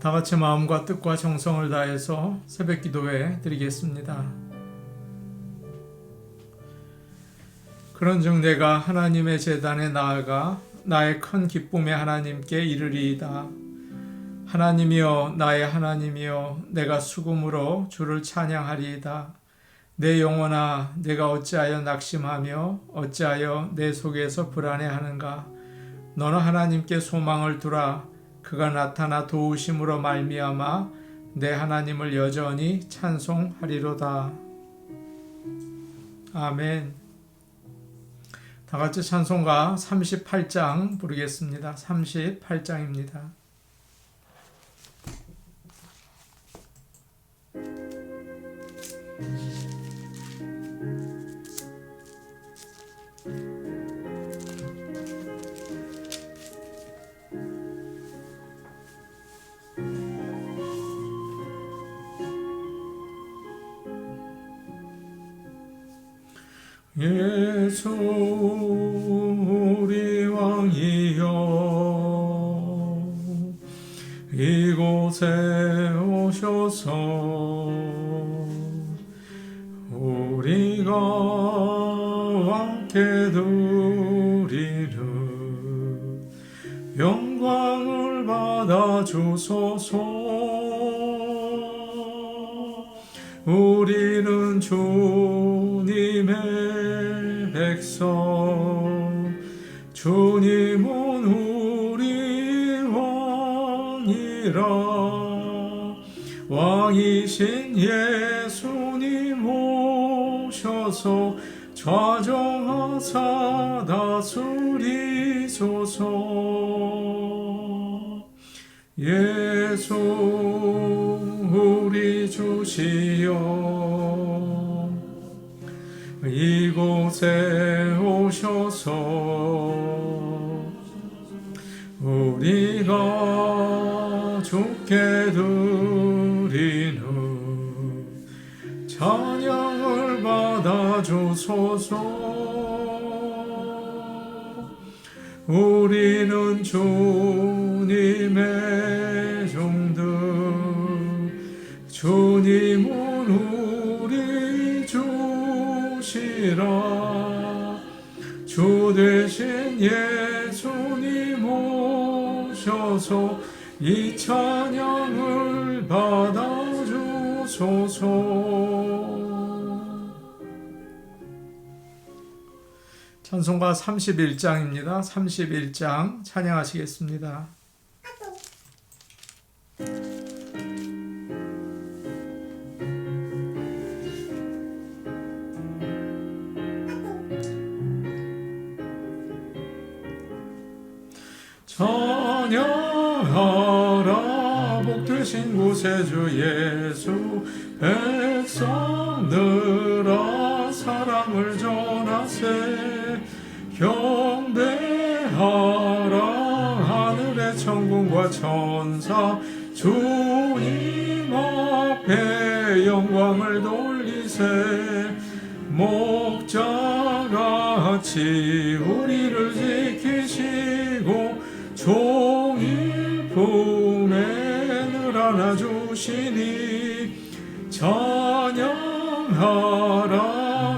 다 같이 마음과 뜻과 정성을 다해서 새벽 기도회 드리겠습니다. 그런즉 내가 하나님의 제단에 나아가 나의 큰 기쁨의 하나님께 이르리이다. 하나님이여, 나의 하나님이여, 내가 수금으로 주를 찬양하리이다. 내 영혼아, 내가 어찌하여 낙심하며 어찌하여 내 속에서 불안해하는가? 너는 하나님께 소망을 두라. 그가 나타나 도우심으로 말미암아 내 하나님을 여전히 찬송하리로다. 아멘. 다 같이 찬송가 38장 부르겠습니다. 38장입니다. 예수 우리 왕이여, 이곳에 오셔서 우리가 함께 누리는 영광을 받아 주소서. 우리는 주님의 백성, 주님은 우리 왕이라. 왕이신 예수님 오셔서 좌정하사 다스리소서. 예수 우리 주시여, 이곳에 오셔서 우리가 주께 드리는 찬양을 받아주소서. 우리는 주님의 종들, 주님은 우리 주시라. 주 대신 예수님 오셔서 이 찬양을 받아주소서. 찬송가 31장입니다. 31장 찬양하시겠습니다. 찬양하라 복되신 구세주 예수, 백성들아 사랑을 전하세. 경배하라 하늘의 천군과 천사, 주님 앞에 영광을 돌리세. 목자같이 우리를 지키시고 종일 품에 늘 안아주시니, 찬양하라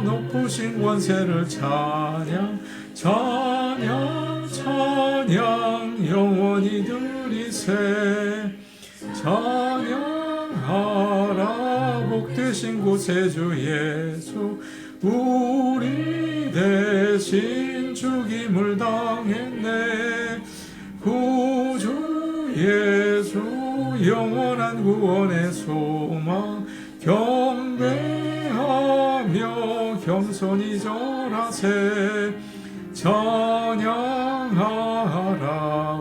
높으신 권세를 찬양, 찬양 찬양 영원히 드리세. 찬양하라 복되신 구세주 예수, 우리 대신 죽임을 당했네. 구주 예수 영원한 구원의 소망, 경배하며 겸손히 절하세. 찬양하라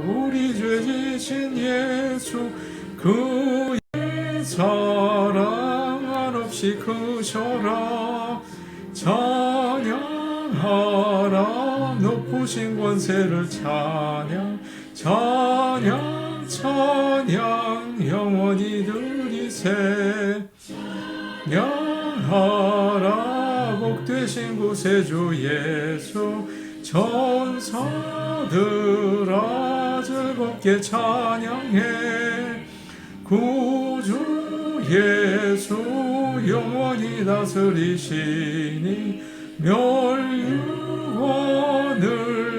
우리 죄 지신 예수, 그의 사랑 한없이 크셔라. 찬양하라 높으신 권세를 찬양, 찬양 찬양 영원히 드리세. 찬양하라 복되신 구세주 예수, 천사들아 즐겁게 찬양해. 구주 예수 영원히 다스리시니 멸류관을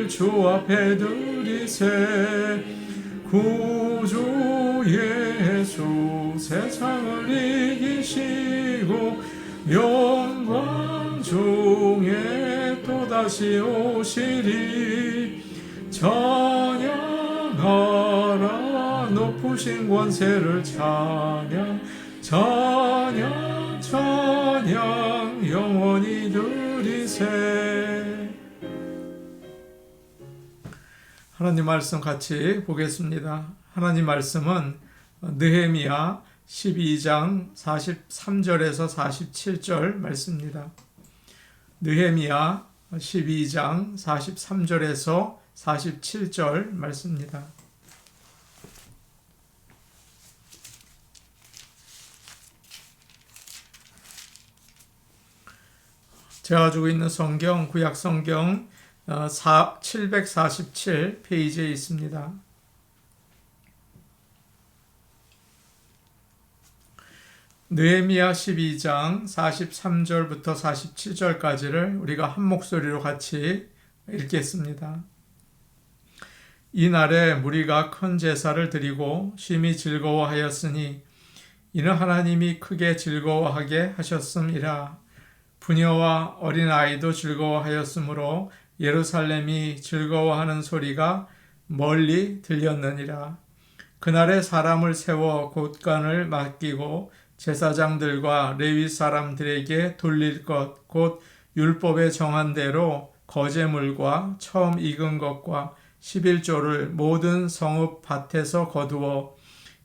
주 앞에 드리세. 구주 예수 세상을 이기시고 영광 중에 또다시 오시리. 찬양하라 높으신 권세를 찬양 찬양 찬양 영원히 드리세. 하나님 말씀 같이 보겠습니다. 하나님 말씀은 느헤미야 12장 43절에서 47절 말씀입니다. 느헤미야 12장 43절에서 47절 말씀입니다. 제가 가지고 있는 성경, 구약 성경 747 페이지에 있습니다. 느헤미야 12장 43절부터 47절까지를 우리가 한 목소리로 같이 읽겠습니다. 이날에 무리가 큰 제사를 드리고 심히 즐거워하였으니 이는 하나님이 크게 즐거워하게 하셨음이라. 부녀와 어린아이도 즐거워하였으므로 예루살렘이 즐거워하는 소리가 멀리 들렸느니라. 그날에 사람을 세워 곳간을 맡기고 제사장들과 레위 사람들에게 돌릴 것 곧 율법에 정한 대로 거제물과 처음 익은 것과 11조를 모든 성읍 밭에서 거두어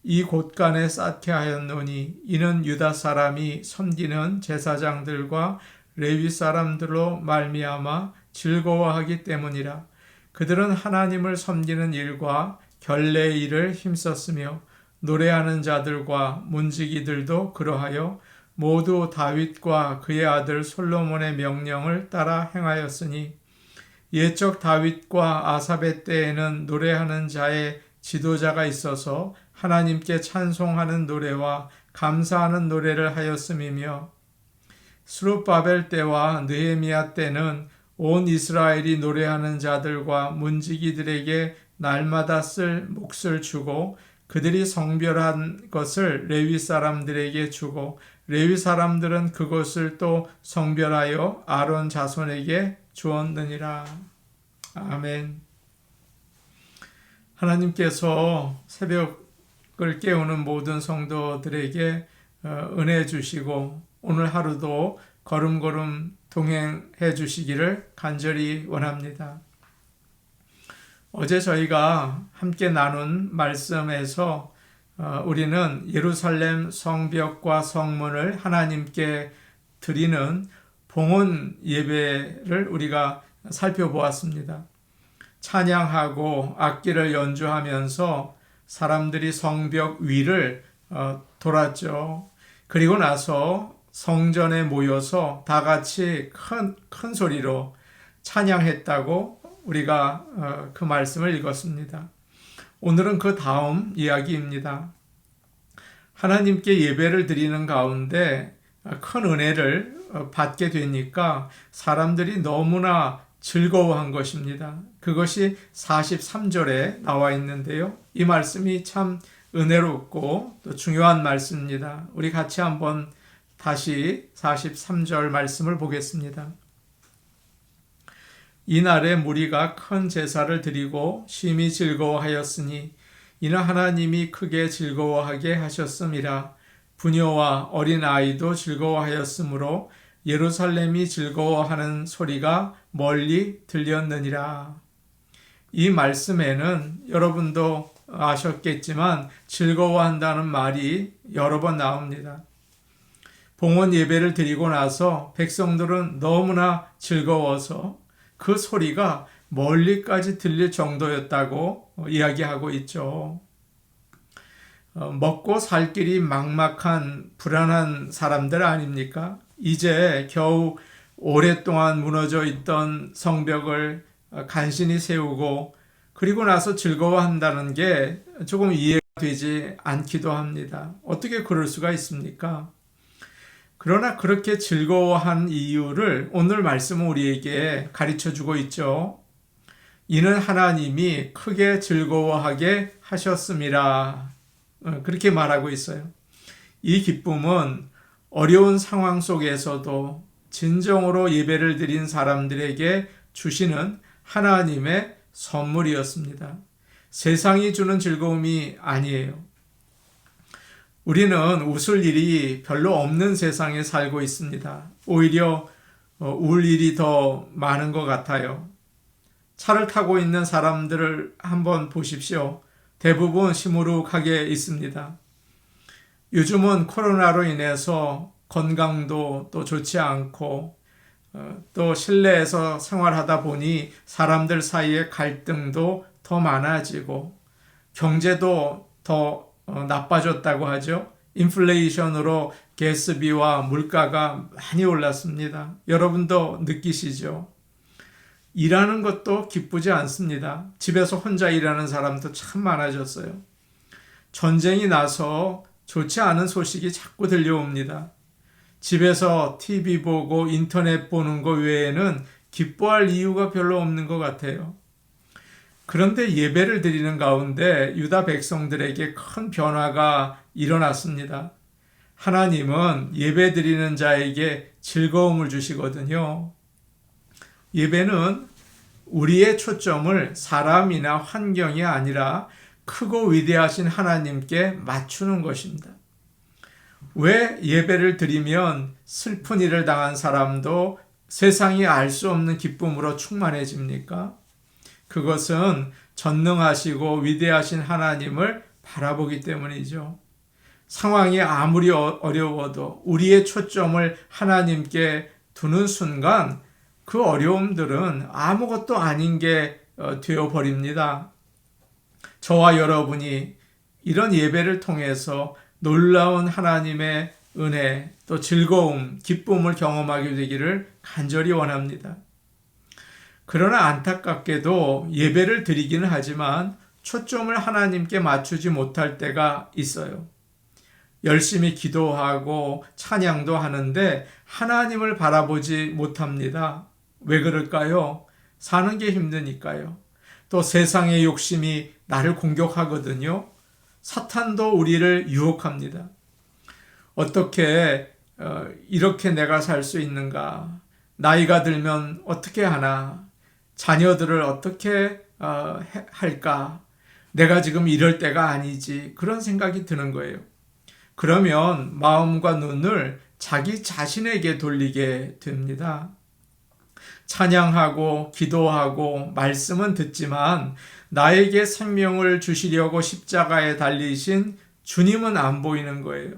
이 곳간에 쌓게 하였노니 이는 유다 사람이 섬기는 제사장들과 레위 사람들로 말미암아 즐거워하기 때문이라. 그들은 하나님을 섬기는 일과 결례의 일을 힘썼으며 노래하는 자들과 문지기들도 그러하여 모두 다윗과 그의 아들 솔로몬의 명령을 따라 행하였으니 옛적 다윗과 아삽의 때에는 노래하는 자의 지도자가 있어서 하나님께 찬송하는 노래와 감사하는 노래를 하였음이며 스룹바벨 때와 느헤미야 때는 온 이스라엘이 노래하는 자들과 문지기들에게 날마다 쓸 몫을 주고 그들이 성별한 것을 레위 사람들에게 주고 레위 사람들은 그것을 또 성별하여 아론 자손에게 주었느니라. 아멘. 하나님께서 새벽을 깨우는 모든 성도들에게 은혜 주시고 오늘 하루도 걸음걸음 동행해 주시기를 간절히 원합니다. 어제 저희가 함께 나눈 말씀에서 우리는 예루살렘 성벽과 성문을 하나님께 드리는 봉헌 예배를 우리가 살펴보았습니다. 찬양하고 악기를 연주하면서 사람들이 성벽 위를 돌았죠. 그리고 나서 성전에 모여서 다 같이 큰 소리로 찬양했다고 우리가 그 말씀을 읽었습니다. 오늘은 그 다음 이야기입니다. 하나님께 예배를 드리는 가운데 큰 은혜를 받게 되니까 사람들이 너무나 즐거워한 것입니다. 그것이 43절에 나와 있는데요. 이 말씀이 참 은혜롭고 또 중요한 말씀입니다. 우리 같이 한번 다시 43절 말씀을 보겠습니다. 이날에 무리가 큰 제사를 드리고 심히 즐거워하였으니 이는 하나님이 크게 즐거워하게 하셨음이라. 부녀와 어린아이도 즐거워하였으므로 예루살렘이 즐거워하는 소리가 멀리 들렸느니라. 이 말씀에는 여러분도 아셨겠지만 즐거워한다는 말이 여러 번 나옵니다. 봉헌 예배를 드리고 나서 백성들은 너무나 즐거워서 그 소리가 멀리까지 들릴 정도였다고 이야기하고 있죠. 먹고 살 길이 막막한 불안한 사람들 아닙니까? 이제 겨우 오랫동안 무너져 있던 성벽을 간신히 세우고 그리고 나서 즐거워한다는 게 조금 이해가 되지 않기도 합니다. 어떻게 그럴 수가 있습니까? 그러나 그렇게 즐거워한 이유를 오늘 말씀은 우리에게 가르쳐 주고 있죠. 이는 하나님이 크게 즐거워하게 하셨음이라. 그렇게 말하고 있어요. 이 기쁨은 어려운 상황 속에서도 진정으로 예배를 드린 사람들에게 주시는 하나님의 선물이었습니다. 세상이 주는 즐거움이 아니에요. 우리는 웃을 일이 별로 없는 세상에 살고 있습니다. 오히려 울 일이 더 많은 것 같아요. 차를 타고 있는 사람들을 한번 보십시오. 대부분 시무룩하게 있습니다. 요즘은 코로나로 인해서 건강도 또 좋지 않고 또 실내에서 생활하다 보니 사람들 사이의 갈등도 더 많아지고 경제도 더 나빠졌다고 하죠. 인플레이션으로 가스비와 물가가 많이 올랐습니다. 여러분도 느끼시죠? 일하는 것도 기쁘지 않습니다. 집에서 혼자 일하는 사람도 참 많아졌어요. 전쟁이 나서 좋지 않은 소식이 자꾸 들려옵니다. 집에서 TV 보고 인터넷 보는 것 외에는 기뻐할 이유가 별로 없는 것 같아요. 그런데 예배를 드리는 가운데 유다 백성들에게 큰 변화가 일어났습니다. 하나님은 예배 드리는 자에게 즐거움을 주시거든요. 예배는 우리의 초점을 사람이나 환경이 아니라 크고 위대하신 하나님께 맞추는 것입니다. 왜 예배를 드리면 슬픈 일을 당한 사람도 세상이 알 수 없는 기쁨으로 충만해집니까? 그것은 전능하시고 위대하신 하나님을 바라보기 때문이죠. 상황이 아무리 어려워도 우리의 초점을 하나님께 두는 순간 그 어려움들은 아무것도 아닌 게 되어버립니다. 저와 여러분이 이런 예배를 통해서 놀라운 하나님의 은혜, 또 즐거움, 기쁨을 경험하게 되기를 간절히 원합니다. 그러나 안타깝게도 예배를 드리기는 하지만 초점을 하나님께 맞추지 못할 때가 있어요. 열심히 기도하고 찬양도 하는데 하나님을 바라보지 못합니다. 왜 그럴까요? 사는 게 힘드니까요. 또 세상의 욕심이 나를 공격하거든요. 사탄도 우리를 유혹합니다. 어떻게 이렇게 내가 살 수 있는가? 나이가 들면 어떻게 하나? 자녀들을 어떻게 할까? 내가 지금 이럴 때가 아니지. 그런 생각이 드는 거예요. 그러면 마음과 눈을 자기 자신에게 돌리게 됩니다. 찬양하고 기도하고 말씀은 듣지만 나에게 생명을 주시려고 십자가에 달리신 주님은 안 보이는 거예요.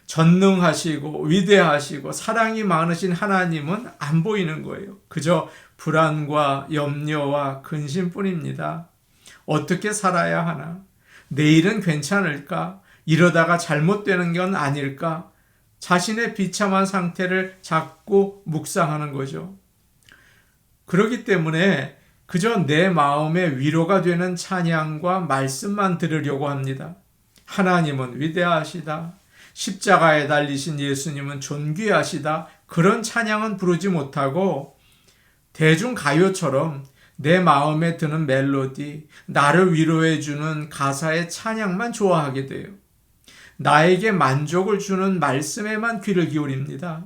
전능하시고 위대하시고 사랑이 많으신 하나님은 안 보이는 거예요. 그저 불안과 염려와 근심뿐입니다. 어떻게 살아야 하나? 내일은 괜찮을까? 이러다가 잘못되는 건 아닐까? 자신의 비참한 상태를 자꾸 묵상하는 거죠. 그렇기 때문에 그저 내 마음의 위로가 되는 찬양과 말씀만 들으려고 합니다. 하나님은 위대하시다. 십자가에 달리신 예수님은 존귀하시다. 그런 찬양은 부르지 못하고 대중 가요처럼 내 마음에 드는 멜로디, 나를 위로해주는 가사의 찬양만 좋아하게 돼요. 나에게 만족을 주는 말씀에만 귀를 기울입니다.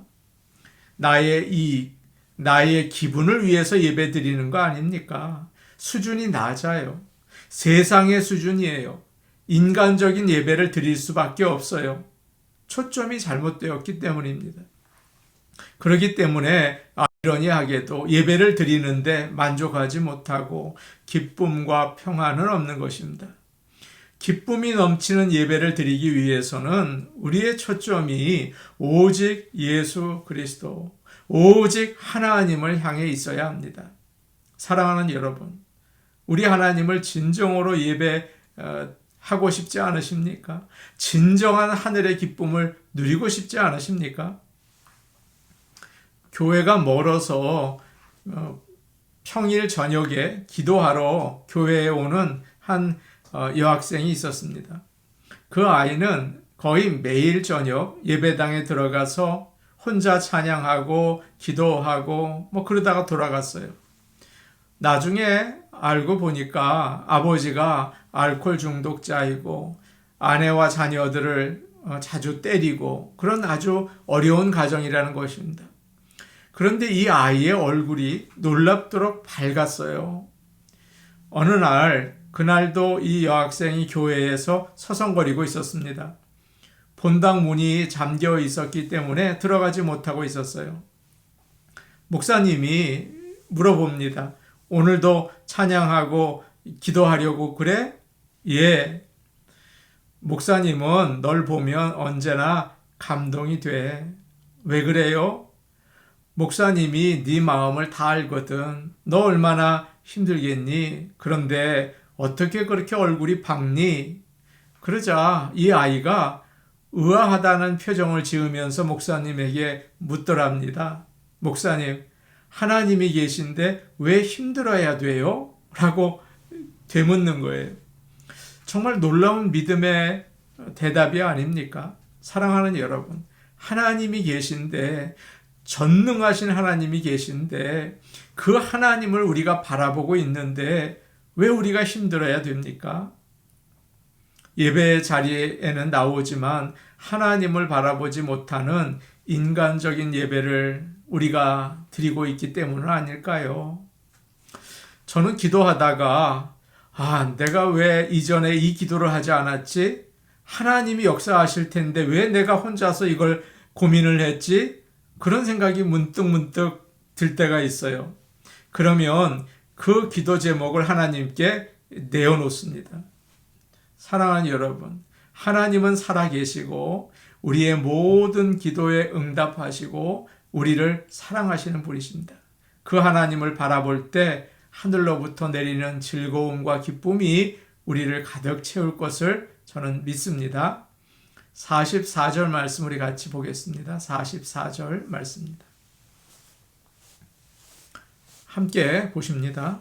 나의 이익, 나의 기분을 위해서 예배 드리는 거 아닙니까? 수준이 낮아요. 세상의 수준이에요. 인간적인 예배를 드릴 수밖에 없어요. 초점이 잘못되었기 때문입니다. 그렇기 때문에 아이러니하게도 예배를 드리는데 만족하지 못하고 기쁨과 평안은 없는 것입니다. 기쁨이 넘치는 예배를 드리기 위해서는 우리의 초점이 오직 예수 그리스도, 오직 하나님을 향해 있어야 합니다. 사랑하는 여러분, 우리 하나님을 진정으로 예배하고 싶지 않으십니까? 진정한 하늘의 기쁨을 누리고 싶지 않으십니까? 교회가 멀어서 평일 저녁에 기도하러 교회에 오는 한 여학생이 있었습니다. 그 아이는 거의 매일 저녁 예배당에 들어가서 혼자 찬양하고 기도하고 뭐 그러다가 돌아갔어요. 나중에 알고 보니까 아버지가 알코올 중독자이고 아내와 자녀들을 자주 때리고 그런 아주 어려운 가정이라는 것입니다. 그런데 이 아이의 얼굴이 놀랍도록 밝았어요. 어느 날, 그날도 이 여학생이 교회에서 서성거리고 있었습니다. 본당 문이 잠겨 있었기 때문에 들어가지 못하고 있었어요. 목사님이 물어봅니다. 오늘도 찬양하고 기도하려고 그래? 예. 목사님은 널 보면 언제나 감동이 돼. 왜 그래요? 목사님이 네 마음을 다 알거든. 너 얼마나 힘들겠니? 그런데 어떻게 그렇게 얼굴이 밝니? 그러자 이 아이가 의아하다는 표정을 지으면서 목사님에게 묻더랍니다. 목사님, 하나님이 계신데 왜 힘들어야 돼요? 라고 되묻는 거예요. 정말 놀라운 믿음의 대답이 아닙니까? 사랑하는 여러분, 하나님이 계신데, 전능하신 하나님이 계신데 그 하나님을 우리가 바라보고 있는데 왜 우리가 힘들어야 됩니까? 예배 자리에는 나오지만 하나님을 바라보지 못하는 인간적인 예배를 우리가 드리고 있기 때문은 아닐까요? 저는 기도하다가 내가 왜 이전에 이 기도를 하지 않았지? 하나님이 역사하실 텐데 왜 내가 혼자서 이걸 고민을 했지? 그런 생각이 문득 들 때가 있어요. 그러면 그 기도 제목을 하나님께 내어놓습니다. 사랑하는 여러분, 하나님은 살아계시고 우리의 모든 기도에 응답하시고 우리를 사랑하시는 분이십니다. 그 하나님을 바라볼 때 하늘로부터 내리는 즐거움과 기쁨이 우리를 가득 채울 것을 저는 믿습니다. 44절 말씀 우리 같이 보겠습니다. 44절 말씀입니다. 함께 보십니다.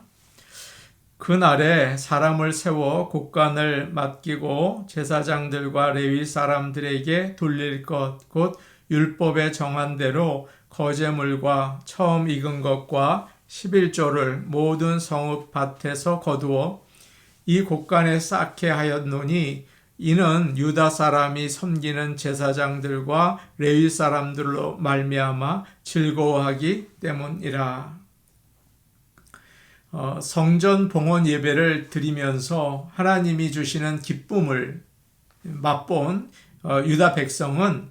그날에 사람을 세워 곡간을 맡기고 제사장들과 레위 사람들에게 돌릴 것, 곧 율법에 정한 대로 거제물과 처음 익은 것과 11조를 모든 성읍 밭에서 거두어 이 곡간에 쌓게 하였노니 이는 유다 사람이 섬기는 제사장들과 레위 사람들로 말미암아 즐거워하기 때문이라. 성전 봉헌 예배를 드리면서 하나님이 주시는 기쁨을 맛본 유다 백성은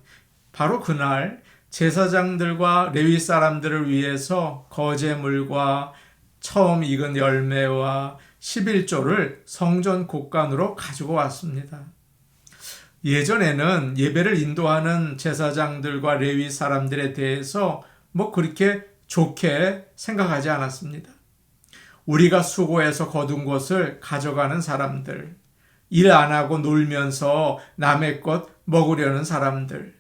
바로 그날 제사장들과 레위 사람들을 위해서 거제물과 처음 익은 열매와 11조를 성전 곡간으로 가지고 왔습니다. 예전에는 예배를 인도하는 제사장들과 레위 사람들에 대해서 그렇게 좋게 생각하지 않았습니다. 우리가 수고해서 거둔 것을 가져가는 사람들, 일 안 하고 놀면서 남의 것 먹으려는 사람들,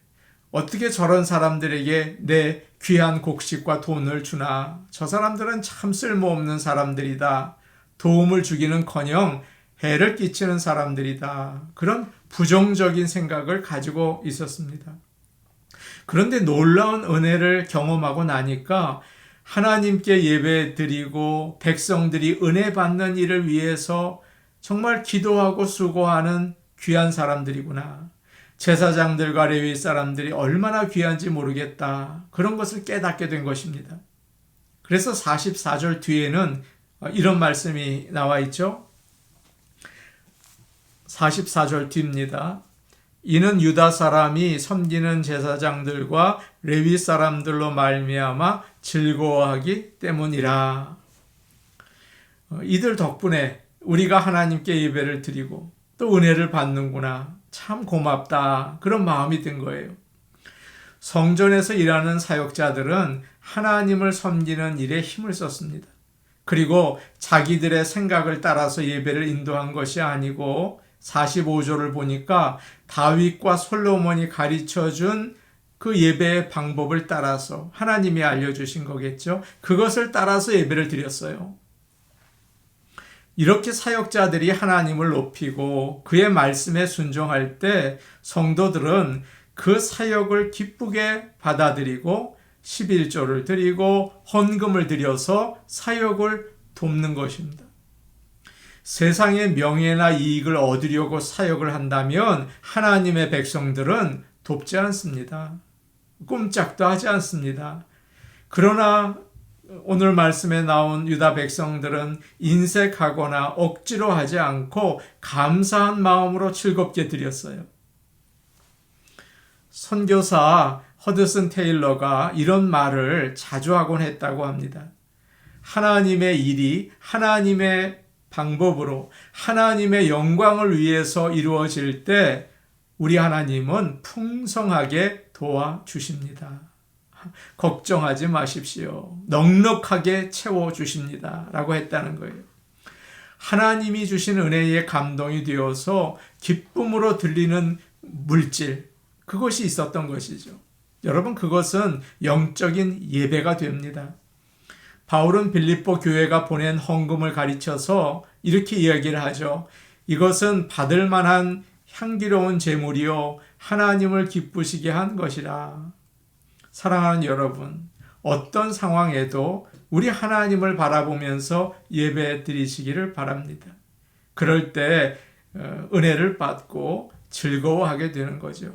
어떻게 저런 사람들에게 내 귀한 곡식과 돈을 주나? 저 사람들은 참 쓸모없는 사람들이다. 도움을 주기는커녕 해를 끼치는 사람들이다. 그런 부정적인 생각을 가지고 있었습니다. 그런데 놀라운 은혜를 경험하고 나니까 하나님께 예배 드리고 백성들이 은혜 받는 일을 위해서 정말 기도하고 수고하는 귀한 사람들이구나. 제사장들과 레위 사람들이 얼마나 귀한지 모르겠다. 그런 것을 깨닫게 된 것입니다. 그래서 44절 뒤에는 이런 말씀이 나와 있죠. 44절 뒤입니다. 이는 유다 사람이 섬기는 제사장들과 레위 사람들로 말미암아 즐거워하기 때문이라. 이들 덕분에 우리가 하나님께 예배를 드리고 또 은혜를 받는구나. 참 고맙다. 그런 마음이 든 거예요. 성전에서 일하는 사역자들은 하나님을 섬기는 일에 힘을 썼습니다. 그리고 자기들의 생각을 따라서 예배를 인도한 것이 아니고 45조를 보니까 다윗과 솔로몬이 가르쳐준 그 예배의 방법을 따라서 하나님이 알려주신 거겠죠. 그것을 따라서 예배를 드렸어요. 이렇게 사역자들이 하나님을 높이고 그의 말씀에 순종할 때 성도들은 그 사역을 기쁘게 받아들이고 11조를 드리고 헌금을 드려서 사역을 돕는 것입니다. 세상의 명예나 이익을 얻으려고 사역을 한다면 하나님의 백성들은 돕지 않습니다. 꼼짝도 하지 않습니다. 그러나 오늘 말씀에 나온 유다 백성들은 인색하거나 억지로 하지 않고 감사한 마음으로 즐겁게 드렸어요. 선교사 허드슨 테일러가 이런 말을 자주 하곤 했다고 합니다. 하나님의 일이 하나님의 방법으로 하나님의 영광을 위해서 이루어질 때 우리 하나님은 풍성하게 도와주십니다. 걱정하지 마십시오. 넉넉하게 채워주십니다. 라고 했다는 거예요. 하나님이 주신 은혜에 감동이 되어서 기쁨으로 들리는 물질, 그것이 있었던 것이죠. 여러분, 그것은 영적인 예배가 됩니다. 바울은 빌립보 교회가 보낸 헌금을 가르쳐서 이렇게 이야기를 하죠. 이것은 받을 만한 향기로운 제물이요 하나님을 기쁘시게 한 것이라. 사랑하는 여러분, 어떤 상황에도 우리 하나님을 바라보면서 예배 드리시기를 바랍니다. 그럴 때 은혜를 받고 즐거워하게 되는 거죠.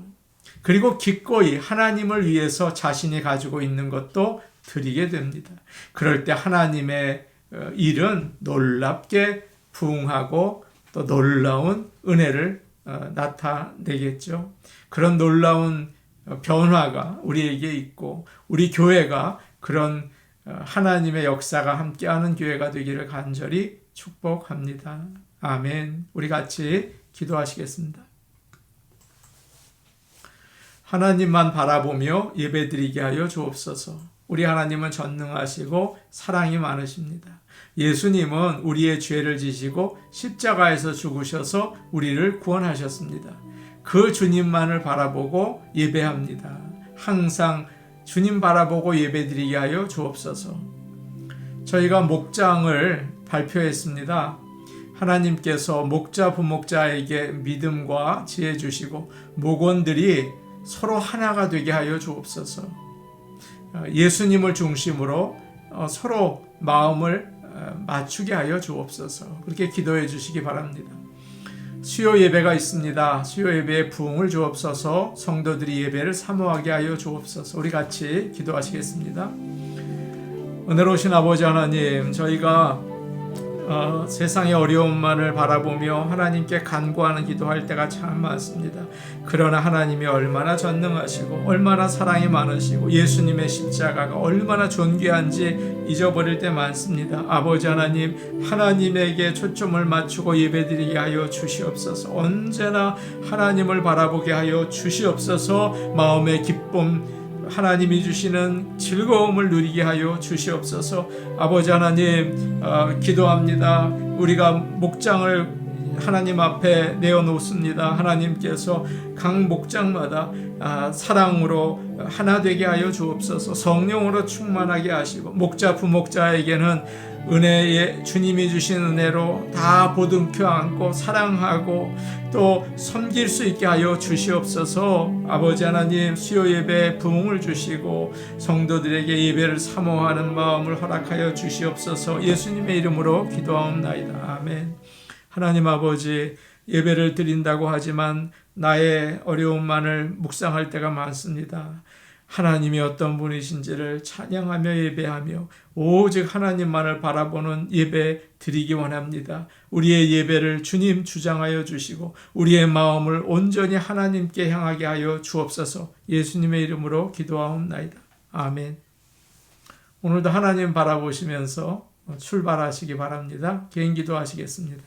그리고 기꺼이 하나님을 위해서 자신이 가지고 있는 것도 드리게 됩니다. 그럴 때 하나님의 일은 놀랍게 부응하고 또 놀라운 은혜를 나타내겠죠. 그런 놀라운 변화가 우리에게 있고 우리 교회가 그런 하나님의 역사가 함께하는 교회가 되기를 간절히 축복합니다. 아멘. 우리 같이 기도하시겠습니다. 하나님만 바라보며 예배드리게 하여 주옵소서. 우리 하나님은 전능하시고 사랑이 많으십니다. 예수님은 우리의 죄를 지시고 십자가에서 죽으셔서 우리를 구원하셨습니다. 그 주님만을 바라보고 예배합니다. 항상 주님 바라보고 예배드리게 하여 주옵소서. 저희가 목장을 발표했습니다. 하나님께서 목자 부목자에게 믿음과 지혜 주시고 목원들이 서로 하나가 되게 하여 주옵소서. 예수님을 중심으로 서로 마음을 맞추게 하여 주옵소서. 그렇게 기도해 주시기 바랍니다. 수요 예배가 있습니다. 수요 예배에 부흥을 주옵소서. 성도들이 예배를 사모하게 하여 주옵소서. 우리 같이 기도하시겠습니다. 은혜로우신 아버지 하나님, 저희가 세상의 어려움만을 바라보며 하나님께 간구하는 기도할 때가 참 많습니다. 그러나 하나님이 얼마나 전능하시고 얼마나 사랑이 많으시고 예수님의 십자가가 얼마나 존귀한지 잊어버릴 때 많습니다. 아버지 하나님, 하나님에게 초점을 맞추고 예배드리게 하여 주시옵소서. 언제나 하나님을 바라보게 하여 주시옵소서. 마음의 기쁨, 하나님이 주시는 즐거움을 누리게 하여 주시옵소서. 아버지 하나님, 기도합니다. 우리가 목장을 하나님 앞에 내어놓습니다. 하나님께서 각 목장마다 사랑으로 하나 되게 하여 주옵소서. 성령으로 충만하게 하시고 목자 부목자에게는 은혜의 주님이 주신 은혜로 다 보듬켜 안고 사랑하고 또 섬길 수 있게 하여 주시옵소서. 아버지 하나님, 수요 예배에 부흥을 주시고 성도들에게 예배를 사모하는 마음을 허락하여 주시옵소서. 예수님의 이름으로 기도하옵나이다. 아멘. 하나님 아버지, 예배를 드린다고 하지만 나의 어려움만을 묵상할 때가 많습니다. 하나님이 어떤 분이신지를 찬양하며 예배하며 오직 하나님만을 바라보는 예배 드리기 원합니다. 우리의 예배를 주님 주장하여 주시고 우리의 마음을 온전히 하나님께 향하게 하여 주옵소서. 예수님의 이름으로 기도하옵나이다. 아멘. 오늘도 하나님 바라보시면서 출발하시기 바랍니다. 개인 기도하시겠습니다.